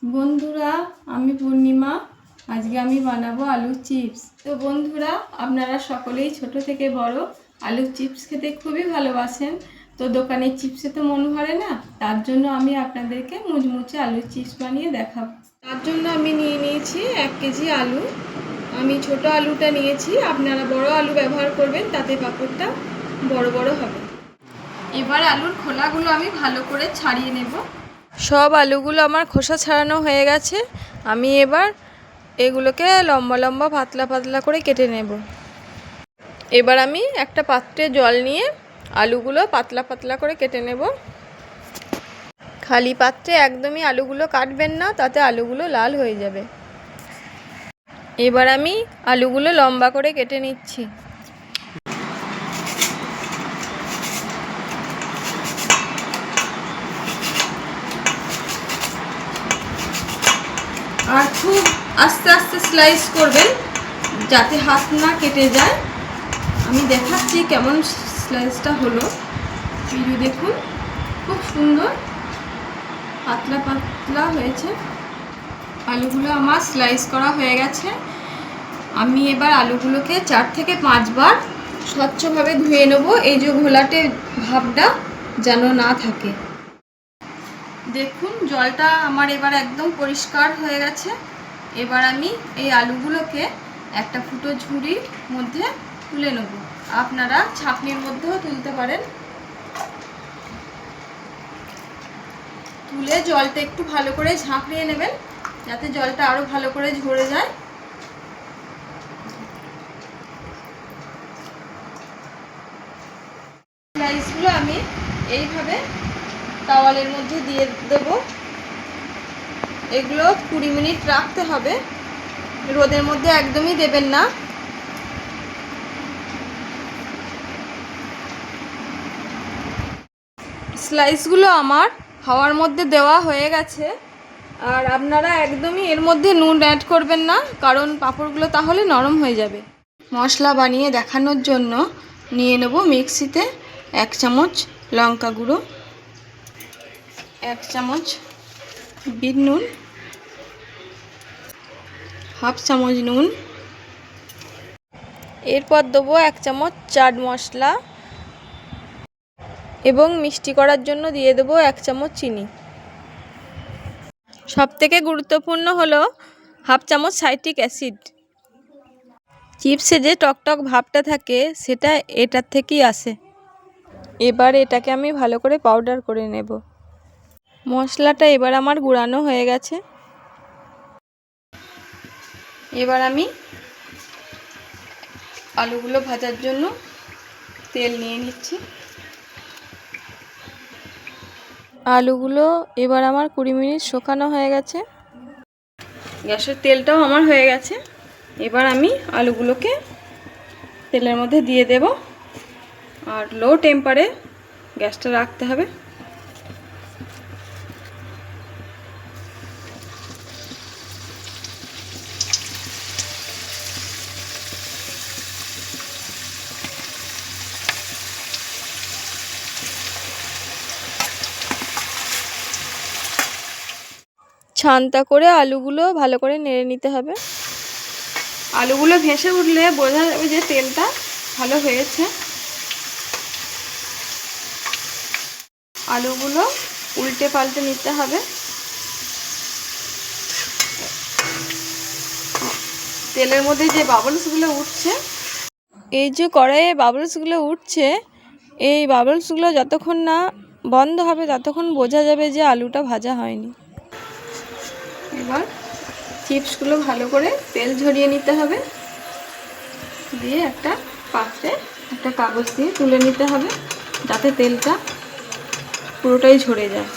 বন্ধুরা, আমি পূর্ণিমা। আজকে আমি বানাবো আলুর চিপস। তো বন্ধুরা, আপনারা সকলেই ছোট থেকে বড় আলুর চিপস খেতে খুবই ভালোবাসেন। তো দোকানের চিপসে তো মন ভরে না, তার জন্য আমি আপনাদেরকে মুচমুচে আলুর চিপস বানিয়ে দেখাবো। তার জন্য আমি নিয়ে নিয়েছি 1 কেজি আলু। আমি ছোট আলুটা নিয়েছি, আপনারা বড় আলু ব্যবহার করবেন, তাতে পাঁপড়টা বড় বড় হবে। এবার আলুর খোলাগুলো আমি ভালো করে ছাড়িয়ে নেব। সব আলুগুলো আমার খোসা ছাড়ানো হয়ে গেছে। আমি এবার এগুলোকে লম্বা লম্বা পাতলা পাতলা করে কেটে নেব। এবার আমি একটা পাত্রে জল নিয়ে আলুগুলো পাতলা পাতলা করে কেটে নেব। খালি পাত্রে একদমই আলুগুলো কাটবেন না, তাতে আলুগুলো লাল হয়ে যাবে। এবার আমি আলুগুলো লম্বা করে কেটে নিচ্ছি। আর খুব আস্তে আস্তে স্লাইস করবেন, যাতে হাত না কেটে যায়। আমি দেখাচ্ছি কেমন স্লাইসটা হলো। ভিডিও দেখুন, খুব সুন্দর পাতলা পাতলা হয়েছে। আলুগুলো আমার স্লাইস করা হয়ে গেছে। আমি এবার আলুগুলোকে 4 থেকে 5 বার স্বচ্ছভাবে ধুয়ে নেব, এই যে ঘোলাটে ভাবটা যেন না থাকে। দেখুন, জলটা আমার এবার একদম পরিষ্কার হয়ে গেছে। এবার আমি এই আলুগুলোকে একটা ফুটো ঝুড়ির মধ্যে তুলে নেব। আপনারা ছাঁকনির মধ্যেও তুলতে পারেন। তুলে জলটা একটু ভালো করে ঝাঁকিয়ে নেবেন, যাতে জলটা আরো ভালো করে ঝরে যায়। স্লাইসগুলো আমি এইভাবে তাওয়ালের মধ্যে দিয়ে দেব। এগুলো 20 মিনিট রাখতে হবে, রোদের মধ্যে একদমই দেবেন না। স্লাইসগুলো আমার হাওয়ার মধ্যে দেওয়া হয়ে গেছে। আর আপনারা একদমই এর মধ্যে নুন অ্যাড করবেন না, কারণ পাঁপড়গুলো তাহলে নরম হয়ে যাবে। মশলা বানিয়ে দেখানোর জন্য নিয়ে নেব মিক্সিতে 1 চামচ লঙ্কা গুঁড়ো, 1 চামচ বিট নুন, 1/2 চামচ নুন। এরপর দেবো 1 চামচ চাট মশলা এবং মিষ্টি করার জন্য দিয়ে দেবো 1 চামচ চিনি। সবথেকে গুরুত্বপূর্ণ হলো 1/2 চামচ সাইট্রিক অ্যাসিড। চিপসে যে টকটক ভাবটা থাকে, সেটা এটার থেকেই আসে। এবার এটাকে আমি ভালো করে পাউডার করে নেব। মশলাটা এবার আমার গুঁড়ানো হয়ে গেছে। এবার আমি আলুগুলো ভাজার জন্য তেল নিয়ে নিচ্ছি। আলুগুলো এবার আমার 20 মিনিট শুকানো হয়ে গেছে। গ্যাসের তেলটাও আমার হয়ে গেছে। এবার আমি আলুগুলোকে তেলের মধ্যে দিয়ে দেব, আর লো টেম্পারে গ্যাসটা রাখতে হবে। ছানটা করে আলুগুলো ভালো করে নেড়ে নিতে হবে। আলুগুলো ভেসে উঠলে বোঝা যাবে যে তেলটা ভালো হয়েছে। আলুগুলো উল্টে পাল্টে নিতে হবে। তেলের মধ্যে যে বাবলসগুলো উঠছে, এই যে কড়াইয়ে বাবলসগুলো উঠছে, এই বাবলসগুলো যতক্ষণ না বন্ধ হবে ততক্ষণ বোঝা যাবে যে আলুটা ভাজা হয়নি। এবার চিপসগুলো ভালো করে তেল ঝরিয়ে নিতে হবে, দিয়ে একটা পাত্রে একটা কাগজ দিয়ে তুলে নিতে হবে, যাতে তেলটা পুরোটাই ঝরে যায়।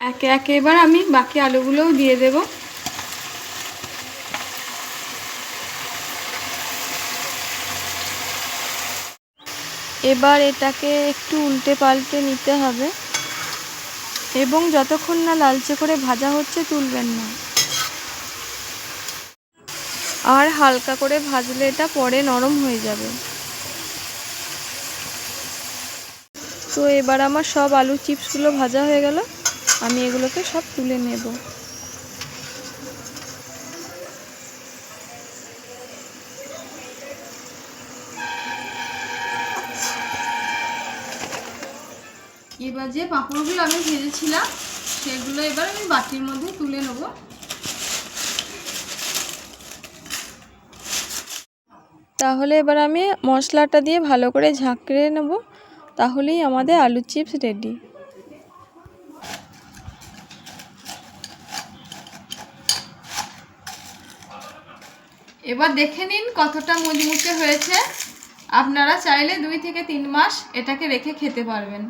একে একে এবার আমি বাকি আলুগুলোও দিয়ে দেব। এবার এটাকে একটু উল্টে পাল্টে নিতে হবে, এবং যতক্ষণ না লালচে করে ভাজা হচ্ছে তুলবেন না। আর হালকা করে ভাজলে এটা পরে নরম হয়ে যাবে। তো এবার আমার সব আলু চিপসগুলো ভাজা হয়ে গেল, আমি এগুলোকে সব তুলে নেব। এবার যে পাঁপড়গুলো আমি ভেজেছিলাম সেগুলো এবার আমি বাটির মধ্যে তুলে নেব। তাহলে এবার আমি মশলাটা দিয়ে ভালো করে ঝাঁকড়ে নেব, তাহলেই আমাদের আলু চিপস রেডি। এবার দেখে নিন কতটা মুচমুচে হয়েছে। আপনারা চাইলে 2 থেকে 3 মাস এটাকে রেখে খেতে পারবেন।